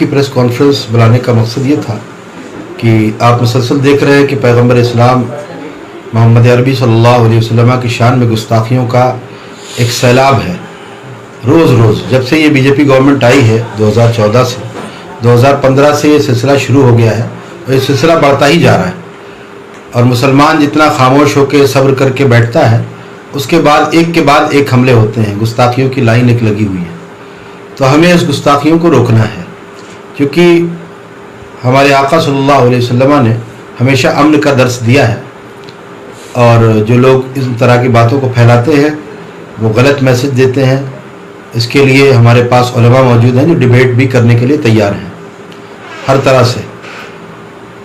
की press conference बुलाने का मकसद ये था कि आप मुसलसल देख रहे हैं कि पैगंबर इस्लाम मोहम्मद अरबी सल्लल्लाहु अलैहि वसल्लम की शान में गुस्ताखियों का एक सैलाब है। रोज़ रोज़ जब से ये बीजेपी गवर्नमेंट आई है 2014 से 2015 से ये सिलसिला शुरू हो गया है और ये सिलसिला बढ़ता ही जा रहा है। और मुसलमान जितना खामोश होकर सब्र करके बैठता है, उसके बाद एक हमले होते हैं। गुस्ताखियों की लाइन एक लगी हुई है। तो हमें इस गुस्ताखियों को रोकना है, क्योंकि हमारे आका सल्लल्लाहु अलैहि वसल्लम ने हमेशा अमन का दर्स दिया है। और जो लोग इस तरह की बातों को फैलाते हैं वो गलत मैसेज देते हैं। इसके लिए हमारे पास उलमा मौजूद हैं जो डिबेट भी करने के लिए तैयार हैं हर तरह से।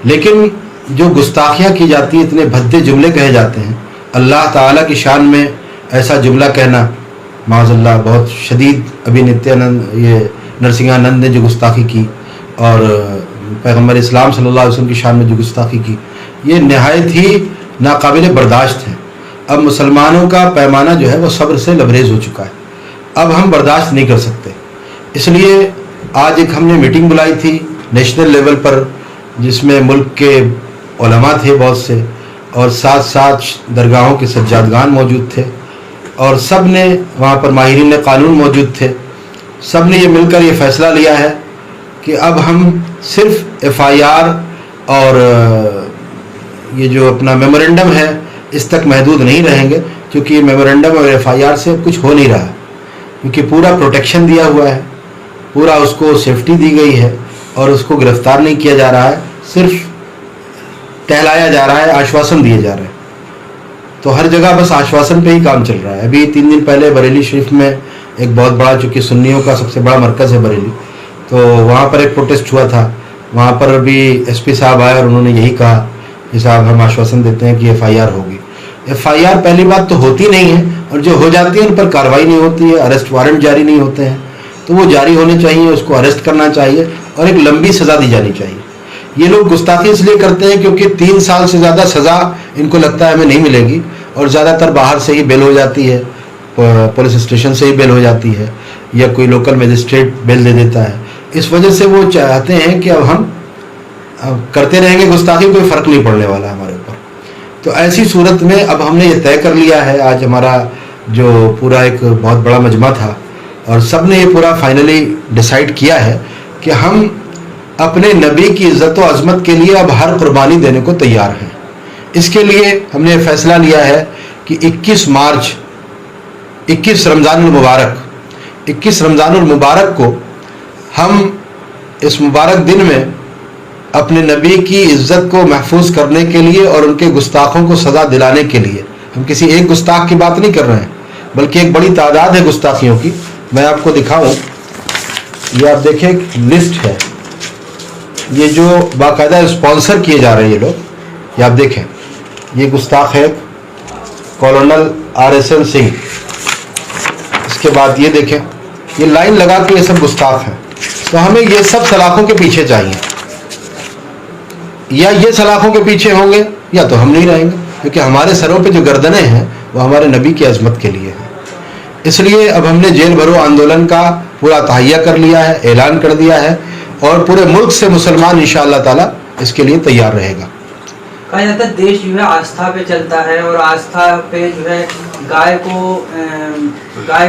लेकिन जो गुस्ताखियाँ की जाती हैं, इतने भद्दे जुमले कहे जाते हैं, अल्लाह ताला की शान में ऐसा जुमला कहना माज़अल्लाह बहुत शदीद। अभी नित्यानंद ये नरसिंहानंद ने जो गुस्ताखी की और पैगंबर इस्लाम सल्लल्लाहु अलैहि वसल्लम की शान में जो गुस्ताखी की, ये नहायत ही नाकाबिल बर्दाश्त है। अब मुसलमानों का पैमाना जो है वो सब्र से लबरेज हो चुका है। अब हम बर्दाश्त नहीं कर सकते। इसलिए आज एक हमने मीटिंग बुलाई थी नेशनल लेवल पर, जिसमें मुल्क के उलमा थे बहुत से, और साथ साथ दरगाहों के सज्जादगान मौजूद थे, और सब ने वहाँ पर माहिरीन कानून मौजूद थे। सब ने ये मिलकर ये फ़ैसला लिया है कि अब हम सिर्फ FIR और ये जो अपना मेमोरेंडम है इस तक महदूद नहीं रहेंगे, क्योंकि मेमोरेंडम और FIR से कुछ हो नहीं रहा, क्योंकि पूरा प्रोटेक्शन दिया हुआ है, पूरा उसको सेफ्टी दी गई है और उसको गिरफ्तार नहीं किया जा रहा है, सिर्फ टहलाया जा रहा है, आश्वासन दिए जा रहे हैं। तो हर जगह बस आश्वासन पे ही काम चल रहा है। अभी 3 दिन पहले बरेली शरीफ में एक बहुत बड़ा, चूँकि सुन्नियों का सबसे बड़ा मरकज़ है बरेली, तो वहाँ पर एक प्रोटेस्ट हुआ था। वहाँ पर भी SP साहब आए और उन्होंने यही कहा कि साहब हम आश्वासन देते हैं कि FIR होगी। FIR पहली बात तो होती नहीं है, और जो हो जाती है उन पर कार्रवाई नहीं होती है, अरेस्ट वारंट जारी नहीं होते हैं। तो वो जारी होने चाहिए, उसको अरेस्ट करना चाहिए और एक लंबी सज़ा दी जानी चाहिए। ये लोग गुस्ताखी इसलिए करते हैं क्योंकि 3 साल से ज़्यादा सज़ा इनको लगता है हमें नहीं मिलेगी, और ज़्यादातर बाहर से ही बेल हो जाती है, पुलिस स्टेशन से ही बेल हो जाती है, या कोई लोकल मजिस्ट्रेट बेल दे देता है। इस वजह से वो चाहते हैं कि अब हम करते रहेंगे गुस्ताखी, कोई फ़र्क नहीं पड़ने वाला हमारे ऊपर। तो ऐसी सूरत में अब हमने ये तय कर लिया है, आज हमारा जो पूरा एक बहुत बड़ा मजमा था और सब ने ये पूरा फाइनली डिसाइड किया है कि हम अपने नबी की इज़्ज़त व अज़मत के लिए अब हर कुर्बानी देने को तैयार हैं। इसके लिए हमने फ़ैसला लिया है कि 21 मार्च 21 रमज़ानुल मुबारक को हम इस मुबारक दिन में अपने नबी की इज़्ज़त को महफूज करने के लिए और उनके गुस्ताखों को सज़ा दिलाने के लिए, हम किसी एक गुस्ताख की बात नहीं कर रहे हैं, बल्कि एक बड़ी तादाद है गुस्ताखियों की। मैं आपको दिखाऊं, ये आप देखें एक लिस्ट है, ये जो बाकायदा स्पॉन्सर किए जा रहे हैं ये लोग, ये आप देखें, ये गुस्ताख है कॉलोनल RSN सिंह। इसके बाद ये देखें, ये लाइन लगा के ये सब गुस्ताख हैं। तो हमें ये सब सलाखों के पीछे चाहिए, या ये सलाखों के पीछे होंगे या तो हम नहीं रहेंगे, क्योंकि हमारे सरों पे जो गर्दनें हैं वो हमारे नबी की अज़मत के लिए हैं। इसलिए अब हमने जेल भरो आंदोलन का पूरा तहैया कर लिया है, ऐलान कर दिया है, और पूरे मुल्क से मुसलमान इंशाअल्लाह ताला इसके लिए तैयार रहेगा। कहा जाता है देश जो है आस्था पे चलता है, और आस्था पे जो है गाय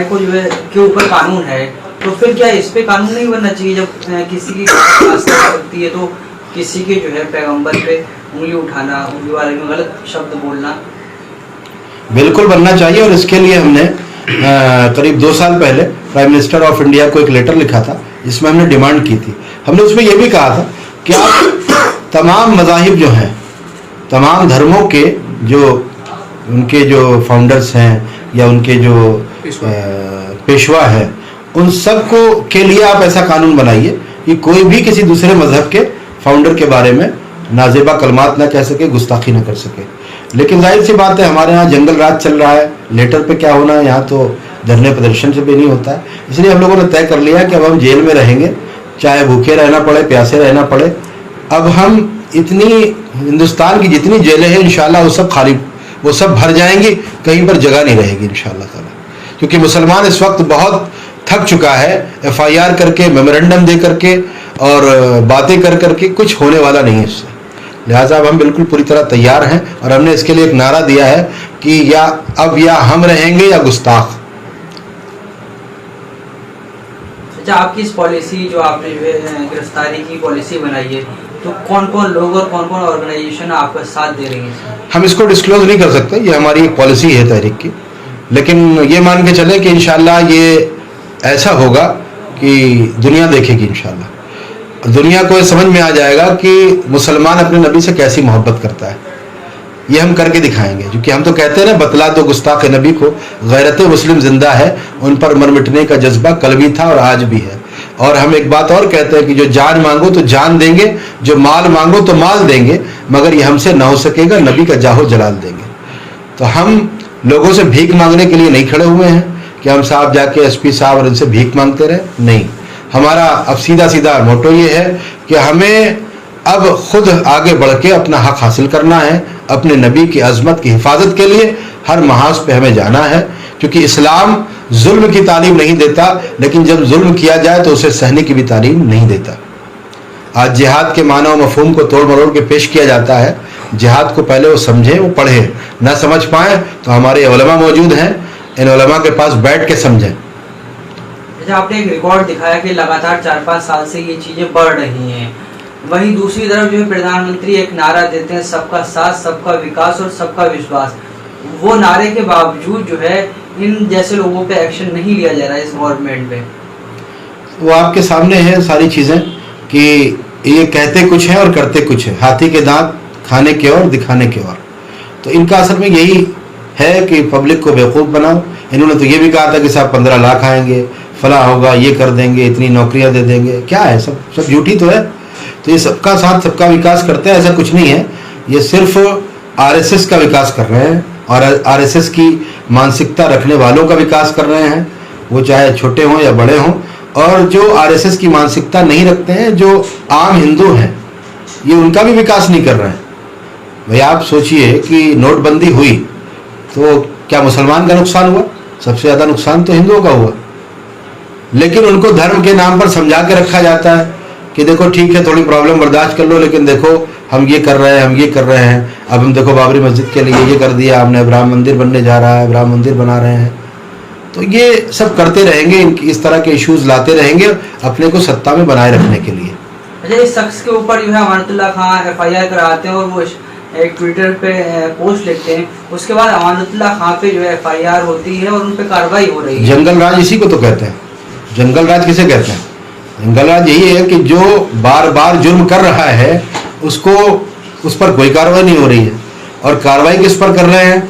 को जो है के ऊपर कानून है, तो फिर क्या इस पे कानून नहीं बनना चाहिए? जब किसी की आस्था होती है तो किसी के जो है पैगंबर पे उंगली उठाना, उंगली वाले में गलत शब्द बोलना बिल्कुल बनना चाहिए। और इसके लिए हमने करीब 2 साल पहले प्राइम मिनिस्टर ऑफ इंडिया को एक लेटर लिखा था, जिसमें हमने डिमांड की थी। हमने उसमें यह भी कहा था कि आप तमाम मज़ाहिब जो हैं, तमाम धर्मों के जो उनके जो फाउंडर्स हैं या उनके जो पेशवा है, उन सब को के लिए आप ऐसा कानून बनाइए कि कोई भी किसी दूसरे मजहब के फाउंडर के बारे में नाजेबा कलमात ना कह सके, गुस्ताखी ना कर सके। लेकिन जाहिर सी बात है, हमारे यहाँ जंगल राज चल रहा है, लेटर पे क्या होना है, यहाँ तो धरने प्रदर्शन से भी नहीं होता है। इसलिए हम लोगों ने तय कर लिया कि अब हम जेल में रहेंगे, चाहे भूखे रहना पड़े, प्यासे रहना पड़े। अब हम इतनी हिंदुस्तान की जितनी जेलें हैं इंशाल्लाह वो सब भर जाएंगी, कहीं पर जगह नहीं रहेगी इंशाल्लाह ताला, क्योंकि मुसलमान इस वक्त बहुत थक चुका है FIR करके, मेमोरेंडम दे करके, और बातें कर करके कुछ होने वाला नहीं है इससे। लिहाजा अब हम बिल्कुल पूरी तरह तैयार हैं और हमने इसके लिए एक नारा दिया है कि या हम रहेंगे या गुस्ताख। अच्छा, आपकी इस पॉलिसी जो आपने जो है गिरफ्तारी की पॉलिसी बनाई है, तो कौन कौन लोग और कौन कौन ऑर्गेनाइजेशन आपका साथ दे रही है? हम इसको डिस्क्लोज नहीं कर सकते, ये हमारी एक पॉलिसी है तहरीक की, लेकिन ये मान के चले कि इंशाल्लाह ये ऐसा होगा कि दुनिया देखेगी। इंशाल्लाह दुनिया को समझ में आ जाएगा कि मुसलमान अपने नबी से कैसी मोहब्बत करता है। ये हम करके दिखाएंगे, क्योंकि हम तो कहते हैं ना, बतला दो गुस्ताख नबी को गैरत मुस्लिम जिंदा है, उन पर मर मिटने का जज्बा कल भी था और आज भी है। और हम एक बात और कहते हैं कि जो जान मांगो तो जान देंगे, जो माल मांगो तो माल देंगे, मगर ये हमसे ना हो सकेगा, नबी का जाहो जलाल देंगे। तो हम लोगों से भीख मांगने के लिए नहीं खड़े हुए हैं कि हम साहब जाके एसपी साहब और इनसे भीख मांगते रहे, नहीं। हमारा अब सीधा सीधा मोटो ये है कि हमें अब खुद आगे बढ़ के अपना हक हासिल करना है। अपने नबी की अजमत की हिफाजत के लिए हर महाज पे हमें जाना है, क्योंकि इस्लाम जुल्म की तालीम नहीं देता, लेकिन जब जुल्म किया जाए तो उसे सहने की भी तालीम नहीं देता। आज जिहाद के माना और मफहूम को तोड़ मरोड़ के पेश किया जाता है। जिहाद को पहले वो समझें, वो पढ़ें, ना समझ पाए तो हमारे उलमा मौजूद हैं, इन उलमा के पास बैठ के समझें। आपने एक रिकॉर्ड दिखाया कि लगातार 4-5 साल से ये चीजें बढ़ रही हैं, वहीं दूसरी तरफ जो है प्रधानमंत्री एक नारा देते हैं, सबका साथ, सबका विकास और सबका विश्वास। वो नारे के बावजूद जो है इन जैसे लोगों पे एक्शन नहीं लिया जा रहा है इस गवर्नमेंट पे। वो आपके सामने है सारी चीजें कि ये कहते कुछ है और करते कुछ है, हाथी के दांत खाने के और दिखाने के और। तो इनका असल में यही है कि पब्लिक को बेवकूफ़ बनाओ। इन्होंने तो ये भी कहा था कि साहब 15 लाख आएंगे, फला होगा, ये कर देंगे, इतनी नौकरियां दे देंगे। क्या है, सब झूठी तो है। तो ये सबका साथ सबका विकास करते हैं, ऐसा कुछ नहीं है। ये सिर्फ आरएसएस का विकास कर रहे हैं और आरएसएस की मानसिकता रखने वालों का विकास कर रहे हैं, वो चाहे छोटे हों या बड़े हों। और जो आरएसएस की मानसिकता नहीं रखते हैं, जो आम हिंदू हैं, ये उनका भी विकास नहीं कर रहे हैं। भाई आप सोचिए कि नोटबंदी हुई तो क्या मुसलमान का नुकसान हुआ? सबसे ज़्यादा नुकसान तो हिंदुओं का हुआ। लेकिन उनको धर्म के नाम पर समझा के रखा जाता है कि देखो ठीक है, थोड़ी प्रॉब्लम बर्दाश्त कर लो, लेकिन देखो हम ये कर रहे हैं, हम ये कर रहे हैं। अब हम देखो बाबरी मस्जिद के लिए ये कर दिया हमने, अब राम मंदिर बनने जा रहा है, राम मंदिर बना रहे हैं। तो ये सब करते रहेंगे, इस तरह के इश्यूज लाते रहेंगे अपने को सत्ता में बनाए रखने के लिए। अच्छा, इस शख्स के ऊपर जो है अमानतुल्लाह खान FIR कराते हैं और वो एक ट्विटर पे पोस्ट लिखते हैं, उसके बाद अमानतुल्लाह खान पे जो है FIR होती है और उन पे कार्रवाई हो रही है। जंगल राज इसी को तो कहते हैं। जंगल राज किसे कहते हैं? जंगल राज यही है कि जो बार बार जुर्म कर रहा है उसको उस पर कोई कार्रवाई नहीं हो रही है। और कार्रवाई किस पर कर रहे हैं?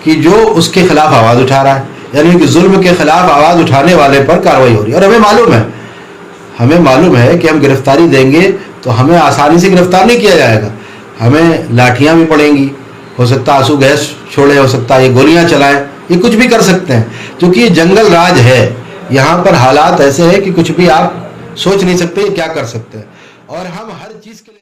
कि जो उसके खिलाफ आवाज़ उठा रहा है, यानी कि जुल्म के खिलाफ आवाज़ उठाने वाले पर कार्रवाई हो रही है। और हमें मालूम है कि हम गिरफ्तारी देंगे तो हमें आसानी से गिरफ्तार नहीं किया जाएगा। हमें लाठियाँ भी पड़ेंगी, हो सकता आंसू गैस छोड़े, हो सकता है ये गोलियाँ चलाएं, ये कुछ भी कर सकते हैं, क्योंकि ये जंगल राज है। यहाँ पर हालात ऐसे हैं कि कुछ भी आप सोच नहीं सकते क्या कर सकते हैं। और हम हर चीज़ के लिए